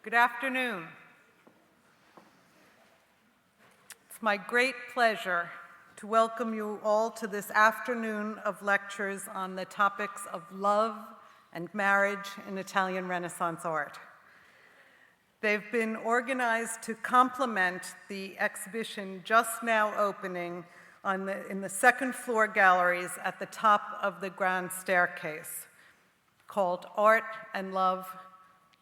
Good afternoon. It's my great pleasure to welcome you all to this afternoon of lectures on the topics of love and marriage in Italian Renaissance art. They've been organized to complement the exhibition just now opening in the second floor galleries at the top of the grand staircase, called Art and Love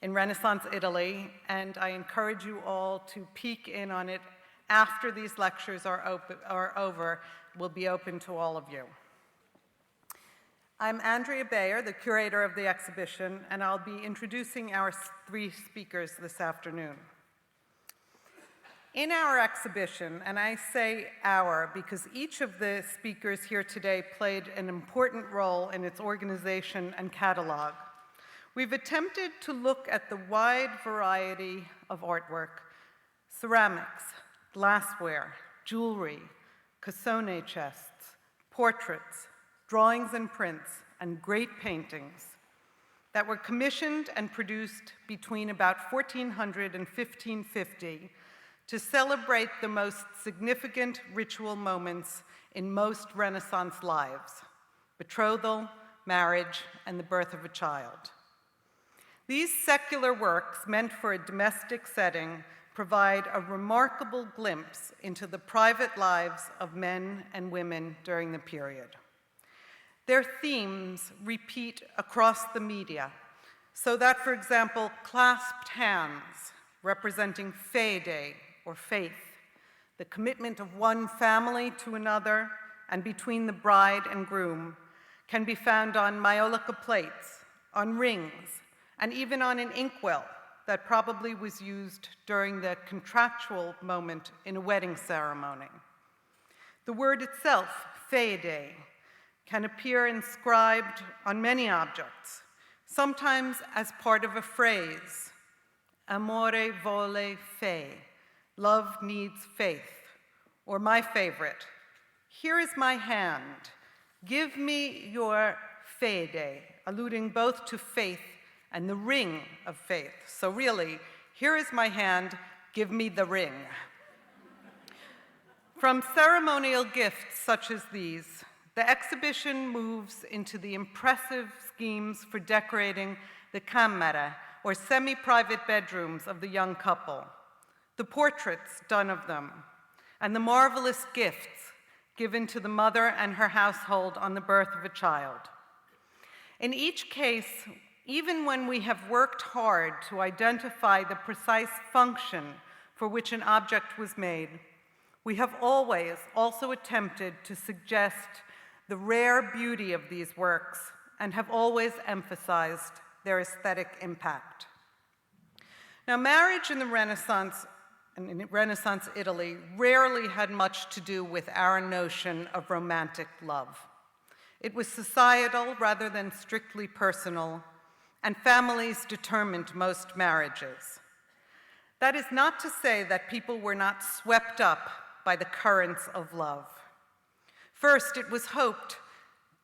in Renaissance Italy, and I encourage you all to peek in on it after these lectures are over. Will be open to all of you. I'm Andrea Bayer, the curator of the exhibition, and I'll be introducing our three speakers this afternoon. In our exhibition, and I say our because each of the speakers here today played an important role in its organization and catalog, we've attempted to look at the wide variety of artwork: ceramics, glassware, jewelry, cassone chests, portraits, drawings and prints, and great paintings that were commissioned and produced between about 1400 and 1550 to celebrate the most significant ritual moments in most Renaissance lives: betrothal, marriage, and the birth of a child. These secular works, meant for a domestic setting, provide a remarkable glimpse into the private lives of men and women during the period. Their themes repeat across the media, so that, for example, clasped hands, representing fede, or faith, the commitment of one family to another and between the bride and groom, can be found on maiolica plates, on rings, and even on an inkwell that probably was used during the contractual moment in a wedding ceremony. The word itself, fede, can appear inscribed on many objects, sometimes as part of a phrase: amore vole fe, love needs faith. Or my favorite: here is my hand, give me your fede, alluding both to faith and the ring of faith. So really, here is my hand, give me the ring. From ceremonial gifts such as these, the exhibition moves into the impressive schemes for decorating the camera, or semi-private bedrooms of the young couple, the portraits done of them, and the marvelous gifts given to the mother and her household on the birth of a child. In each case, even when we have worked hard to identify the precise function for which an object was made, we have always also attempted to suggest the rare beauty of these works and have always emphasized their aesthetic impact. Now, marriage in the Renaissance and in Renaissance Italy rarely had much to do with our notion of romantic love. It was societal rather than strictly personal, and families determined most marriages. That is not to say that people were not swept up by the currents of love. First, it was hoped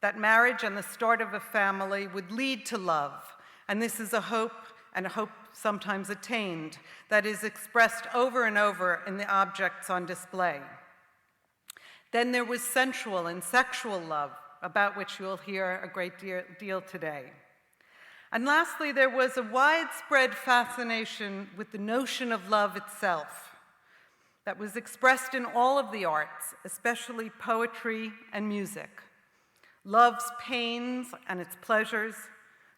that marriage and the start of a family would lead to love, and this is a hope, and a hope sometimes attained, that is expressed over and over in the objects on display. Then there was sensual and sexual love, about which you'll hear a great deal today. And lastly, there was a widespread fascination with the notion of love itself that was expressed in all of the arts, especially poetry and music. Love's pains and its pleasures,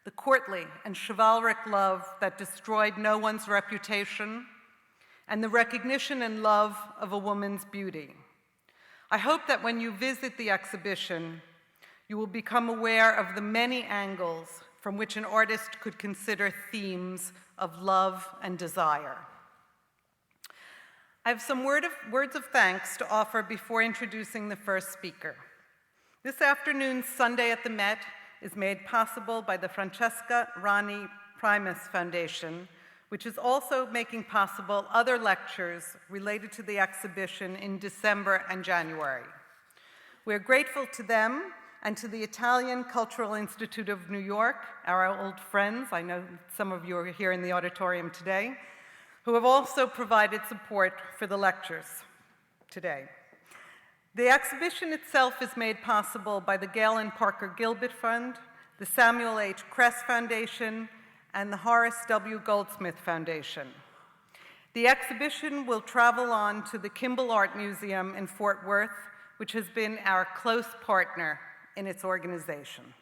the courtly and chivalric love that destroyed no one's reputation, and the recognition and love of a woman's beauty. I hope that when you visit the exhibition, you will become aware of the many angles from which an artist could consider themes of love and desire. I have some words of thanks to offer before introducing the first speaker. This afternoon's Sunday at the Met is made possible by the Francesca Rani Primus Foundation, which is also making possible other lectures related to the exhibition in December and January. We're grateful to them and to the Italian Cultural Institute of New York, our old friends, I know some of you are here in the auditorium today, who have also provided support for the lectures today. The exhibition itself is made possible by the Gail and Parker Gilbert Fund, the Samuel H. Kress Foundation, and the Horace W. Goldsmith Foundation. The exhibition will travel on to the Kimball Art Museum in Fort Worth, which has been our close partner in its organization.